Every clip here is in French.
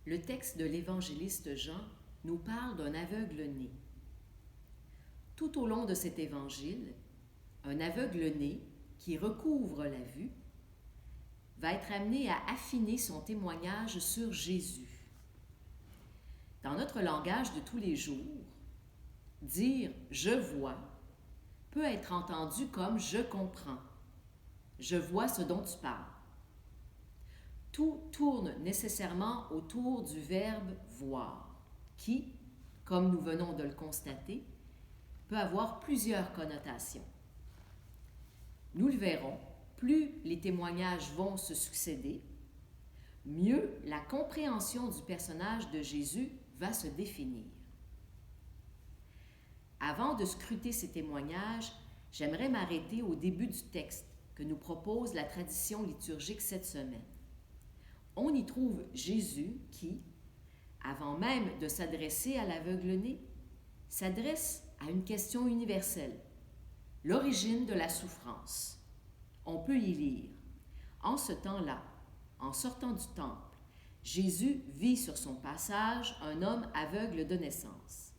Le texte de l'évangéliste Jean nous parle d'un aveugle-né. Tout au long de cet évangile, un aveugle-né qui recouvre la vue va être amené à affiner son témoignage sur Jésus. Dans notre langage de tous les jours, dire « je vois » peut être entendu comme « je comprends »,« je vois ce dont tu parles ». Tout tourne nécessairement autour du verbe « voir » qui, comme nous venons de le constater, peut avoir plusieurs connotations. Nous le verrons, plus les témoignages vont se succéder, mieux la compréhension du personnage de Jésus va se définir. Avant de scruter ces témoignages, j'aimerais m'arrêter au début du texte que nous propose la tradition liturgique cette semaine. On y trouve Jésus qui, avant même de s'adresser à l'aveugle-né, s'adresse à une question universelle, l'origine de la souffrance. On peut y lire « En ce temps-là, en sortant du temple, Jésus vit sur son passage un homme aveugle de naissance.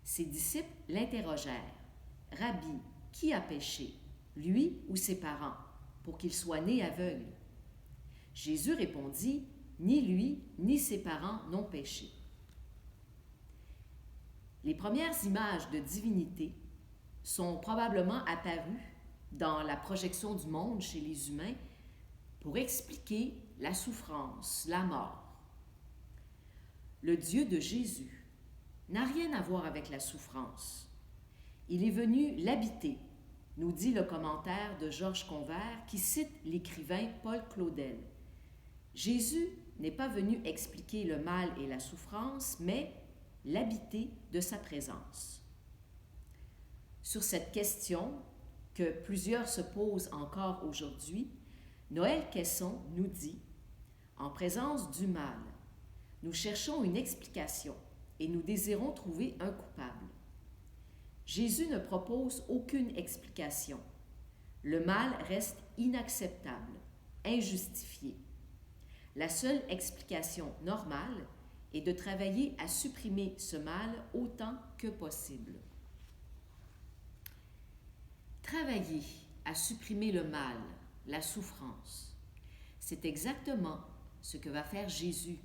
Ses disciples l'interrogèrent. « Rabbi, qui a péché, lui ou ses parents, pour qu'il soit né aveugle ?» Jésus répondit, « Ni lui, ni ses parents n'ont péché. » Les premières images de divinité sont probablement apparues dans la projection du monde chez les humains pour expliquer la souffrance, la mort. Le Dieu de Jésus n'a rien à voir avec la souffrance. Il est venu l'habiter, nous dit le commentaire de Georges Convert qui cite l'écrivain Paul Claudel. Jésus n'est pas venu expliquer le mal et la souffrance, mais l'habiter de sa présence. Sur cette question que plusieurs se posent encore aujourd'hui, Noël Caisson nous dit « En présence du mal, nous cherchons une explication et nous désirons trouver un coupable. Jésus ne propose aucune explication. Le mal reste inacceptable, injustifié. La seule explication normale est de travailler à supprimer ce mal autant que possible. » Travailler à supprimer le mal, la souffrance, c'est exactement ce que va faire Jésus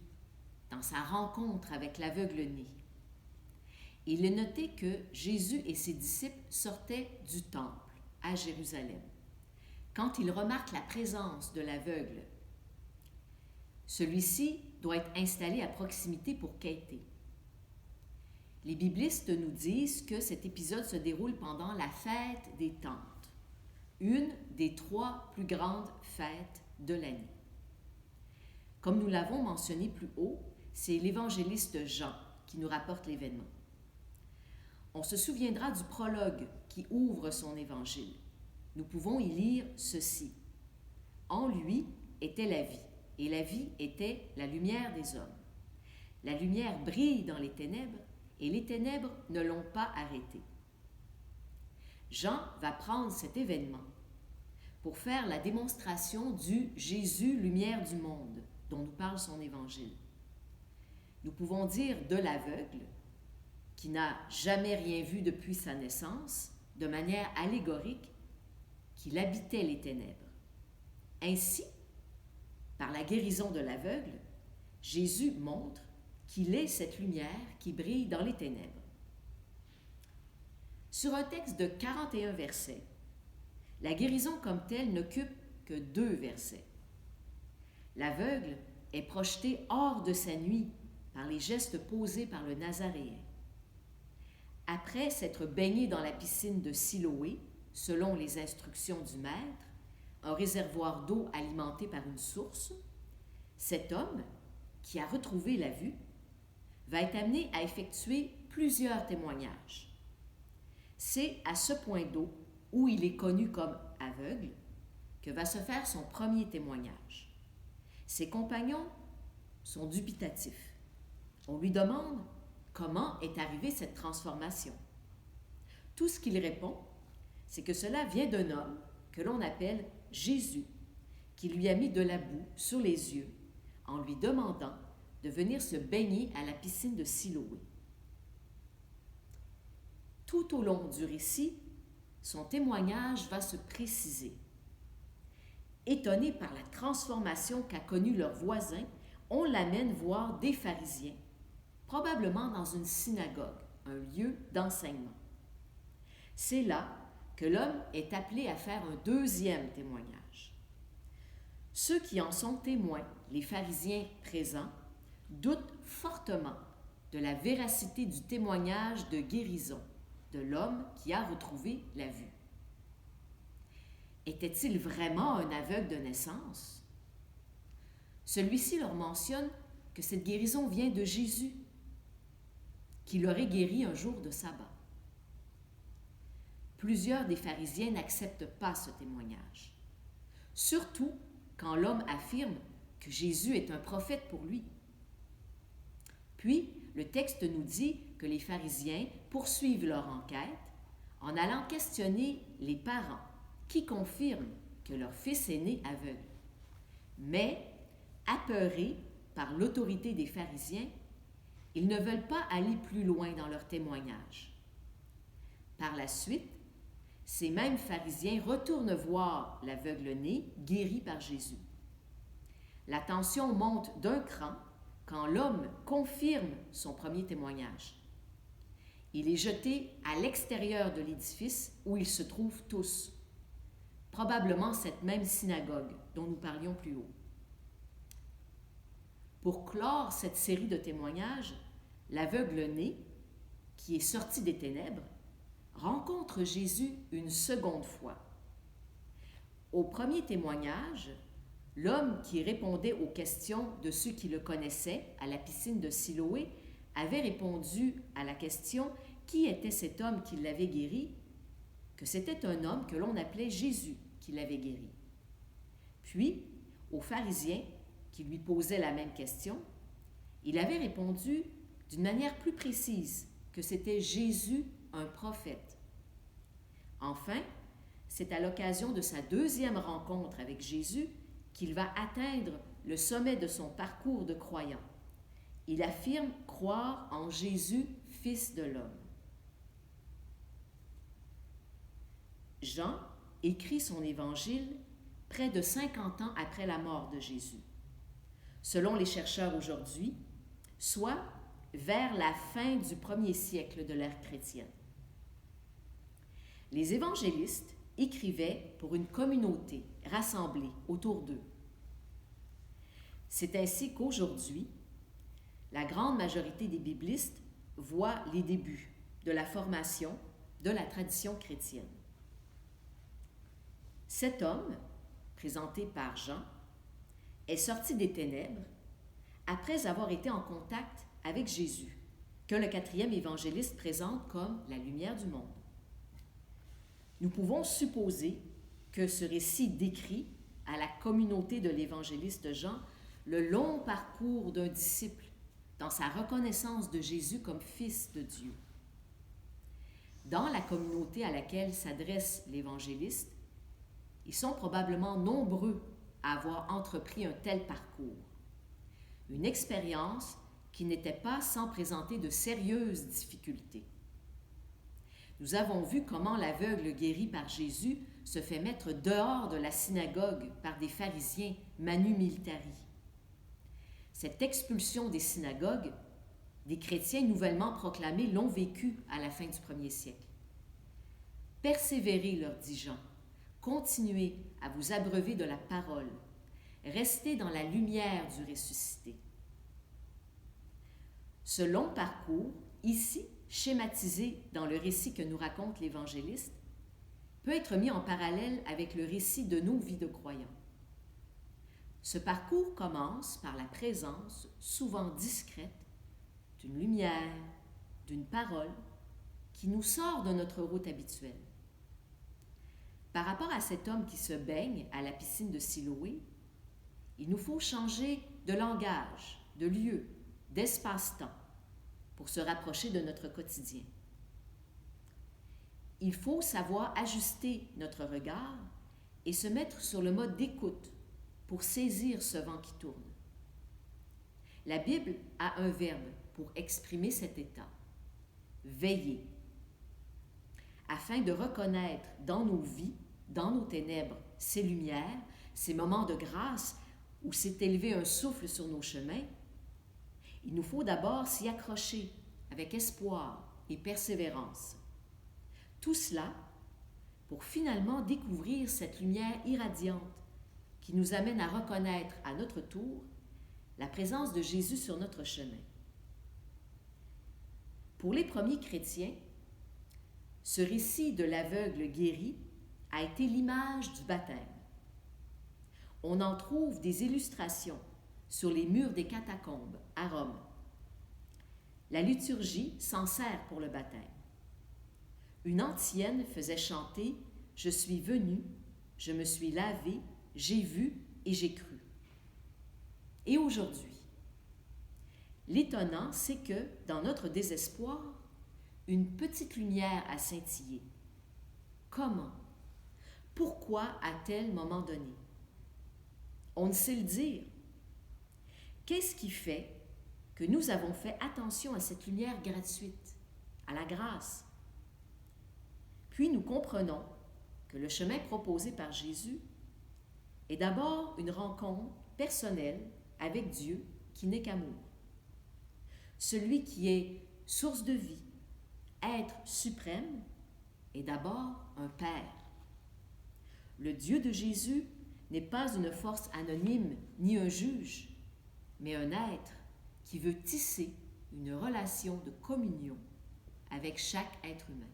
dans sa rencontre avec l'aveugle-né. Il est noté que Jésus et ses disciples sortaient du temple à Jérusalem. Quand il remarque la présence de l'aveugle, celui-ci doit être installé à proximité pour quêter. Les biblistes nous disent que cet épisode se déroule pendant la fête des Tentes, une des 3 plus grandes fêtes de l'année. Comme nous l'avons mentionné plus haut, c'est l'évangéliste Jean qui nous rapporte l'événement. On se souviendra du prologue qui ouvre son évangile. Nous pouvons y lire ceci. « En lui était la vie, et la vie était la lumière des hommes. La lumière brille dans les ténèbres, et les ténèbres ne l'ont pas arrêté. » Jean va prendre cet événement pour faire la démonstration du Jésus, lumière du monde, dont nous parle son évangile. Nous pouvons dire de l'aveugle, qui n'a jamais rien vu depuis sa naissance, de manière allégorique, qu'il habitait les ténèbres. Ainsi, par la guérison de l'aveugle, Jésus montre qu'il est cette lumière qui brille dans les ténèbres. Sur un texte de 41 versets, la guérison comme telle n'occupe que 2 versets. L'aveugle est projeté hors de sa nuit par les gestes posés par le Nazaréen. Après s'être baigné dans la piscine de Siloé, selon les instructions du Maître, un réservoir d'eau alimenté par une source, cet homme, qui a retrouvé la vue, va être amené à effectuer plusieurs témoignages. C'est à ce point d'eau, où il est connu comme aveugle, que va se faire son premier témoignage. Ses compagnons sont dubitatifs. On lui demande comment est arrivée cette transformation. Tout ce qu'il répond, c'est que cela vient d'un homme que l'on appelle Jésus, qui lui a mis de la boue sur les yeux en lui demandant de venir se baigner à la piscine de Siloé. Tout au long du récit, son témoignage va se préciser. Étonné par la transformation qu'a connue leur voisin, on l'amène voir des pharisiens, probablement dans une synagogue, un lieu d'enseignement. C'est là que l'homme est appelé à faire un deuxième témoignage. Ceux qui en sont témoins, les pharisiens présents, doutent fortement de la véracité du témoignage de guérison de l'homme qui a retrouvé la vue. Était-il vraiment un aveugle de naissance? Celui-ci leur mentionne que cette guérison vient de Jésus, qui l'aurait guéri un jour de sabbat. Plusieurs des pharisiens n'acceptent pas ce témoignage, surtout quand l'homme affirme que Jésus est un prophète pour lui. Puis, le texte nous dit que les pharisiens poursuivent leur enquête en allant questionner les parents qui confirment que leur fils est né aveugle. Mais, apeurés par l'autorité des pharisiens, ils ne veulent pas aller plus loin dans leur témoignage. Par la suite, ces mêmes pharisiens retournent voir l'aveugle-né guéri par Jésus. La tension monte d'un cran quand l'homme confirme son premier témoignage. Il est jeté à l'extérieur de l'édifice où ils se trouvent tous, probablement cette même synagogue dont nous parlions plus haut. Pour clore cette série de témoignages, l'aveugle-né, qui est sorti des ténèbres, rencontre Jésus une seconde fois. Au premier témoignage, l'homme qui répondait aux questions de ceux qui le connaissaient à la piscine de Siloé avait répondu à la question « Qui était cet homme qui l'avait guéri ?» que c'était un homme que l'on appelait Jésus qui l'avait guéri. Puis, aux pharisiens qui lui posaient la même question, il avait répondu d'une manière plus précise que c'était Jésus, un prophète. Enfin, c'est à l'occasion de sa deuxième rencontre avec Jésus qu'il va atteindre le sommet de son parcours de croyant. Il affirme croire en Jésus, Fils de l'homme. Jean écrit son évangile près de 50 ans après la mort de Jésus. Selon les chercheurs aujourd'hui, soit vers la fin du 1er siècle de l'ère chrétienne. Les évangélistes écrivaient pour une communauté rassemblée autour d'eux. C'est ainsi qu'aujourd'hui, la grande majorité des biblistes voient les débuts de la formation de la tradition chrétienne. Cet homme, présenté par Jean, est sorti des ténèbres après avoir été en contact avec Jésus, que le 4e évangéliste présente comme la lumière du monde. Nous pouvons supposer que ce récit décrit à la communauté de l'évangéliste Jean le long parcours d'un disciple dans sa reconnaissance de Jésus comme Fils de Dieu. Dans la communauté à laquelle s'adresse l'évangéliste, ils sont probablement nombreux à avoir entrepris un tel parcours. Une expérience qui n'était pas sans présenter de sérieuses difficultés. Nous avons vu comment l'aveugle guéri par Jésus se fait mettre dehors de la synagogue par des pharisiens manu militari. Cette expulsion des synagogues, des chrétiens nouvellement proclamés l'ont vécue à la fin du 1er siècle. Persévérez, leur dit Jean, continuez à vous abreuver de la parole, restez dans la lumière du ressuscité. Ce long parcours, ici schématisé dans le récit que nous raconte l'évangéliste, peut être mis en parallèle avec le récit de nos vies de croyants. Ce parcours commence par la présence, souvent discrète, d'une lumière, d'une parole qui nous sort de notre route habituelle. Par rapport à cet homme qui se baigne à la piscine de Siloé, il nous faut changer de langage, de lieu, d'espace-temps pour se rapprocher de notre quotidien. Il faut savoir ajuster notre regard et se mettre sur le mode d'écoute pour saisir ce vent qui tourne. La Bible a un verbe pour exprimer cet état. Veiller. Afin de reconnaître dans nos vies, dans nos ténèbres, ces lumières, ces moments de grâce où s'est élevé un souffle sur nos chemins, il nous faut d'abord s'y accrocher avec espoir et persévérance. Tout cela pour finalement découvrir cette lumière irradiante qui nous amène à reconnaître à notre tour la présence de Jésus sur notre chemin. Pour les premiers chrétiens, ce récit de l'aveugle guéri a été l'image du baptême. On en trouve des illustrations sur les murs des catacombes à Rome. La liturgie s'en sert pour le baptême. Une antienne faisait chanter « Je suis venu, je me suis lavé, j'ai vu et j'ai cru ». Et aujourd'hui, l'étonnant, c'est que, dans notre désespoir, une petite lumière a scintillé. Comment? Pourquoi à tel moment donné? On ne sait le dire. Qu'est-ce qui fait que nous avons fait attention à cette lumière gratuite, à la grâce? Puis nous comprenons que le chemin proposé par Jésus est d'abord une rencontre personnelle avec Dieu qui n'est qu'amour. Celui qui est source de vie, être suprême, est d'abord un Père. Le Dieu de Jésus n'est pas une force anonyme ni un juge, mais un être qui veut tisser une relation de communion avec chaque être humain.